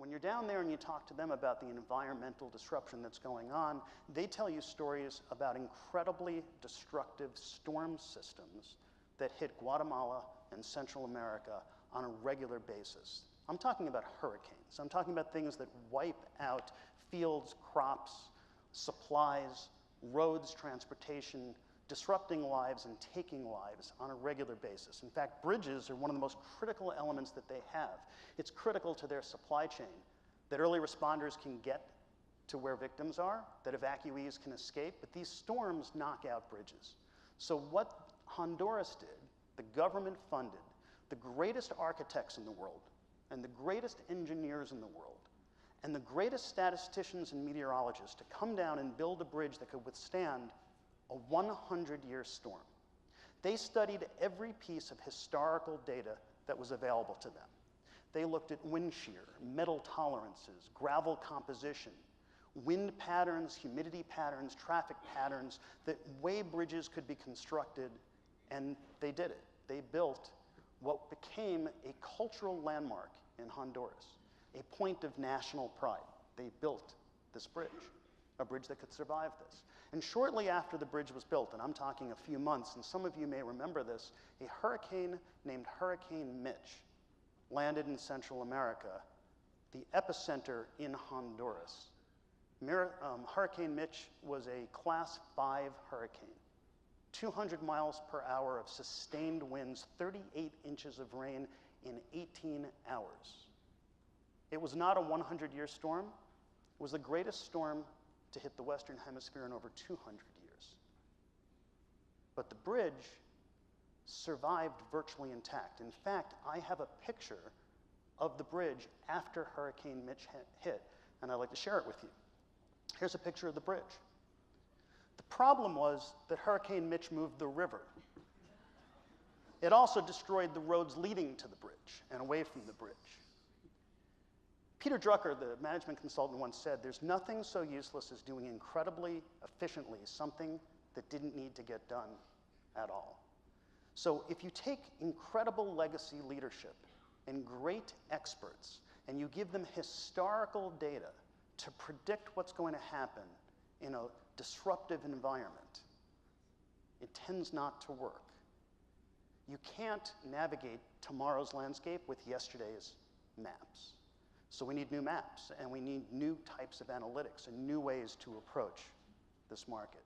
When you're down there and you talk to them about the environmental disruption that's going on, they tell you stories about incredibly destructive storm systems that hit Guatemala and Central America on a regular basis. I'm talking about hurricanes. I'm talking about things that wipe out fields, crops, supplies, roads, transportation, disrupting lives and taking lives on a regular basis. In fact, bridges are one of the most critical elements that they have. It's critical to their supply chain that early responders can get to where victims are, that evacuees can escape, but these storms knock out bridges. So what Honduras did, the government funded the greatest architects in the world and the greatest engineers in the world and the greatest statisticians and meteorologists to come down and build a bridge that could withstand a 100-year storm. They studied every piece of historical data that was available to them. They looked at wind shear, metal tolerances, gravel composition, wind patterns, humidity patterns, traffic patterns, the way bridges could be constructed, and they did it. They built what became a cultural landmark in Honduras, a point of national pride. They built this bridge, a bridge that could survive this. And shortly after the bridge was built, and I'm talking a few months, and some of you may remember this, a hurricane named Hurricane Mitch landed in Central America, the epicenter in Honduras. Hurricane Mitch was a Class 5 hurricane, 200 miles per hour of sustained winds, 38 inches of rain in 18 hours. It was not a 100-year storm. It was the greatest storm to hit the Western Hemisphere in over 200 years. But the bridge survived virtually intact. In fact, I have a picture of the bridge after Hurricane Mitch hit, and I'd like to share it with you. Here's a picture of the bridge. The problem was that Hurricane Mitch moved the river. It also destroyed the roads leading to the bridge and away from the bridge. Peter Drucker, the management consultant, once said, "There's nothing so useless as doing incredibly efficiently something that didn't need to get done at all." So if you take incredible legacy leadership and great experts and you give them historical data to predict what's going to happen in a disruptive environment, it tends not to work. You can't navigate tomorrow's landscape with yesterday's maps. So we need new maps, and we need new types of analytics and new ways to approach this market.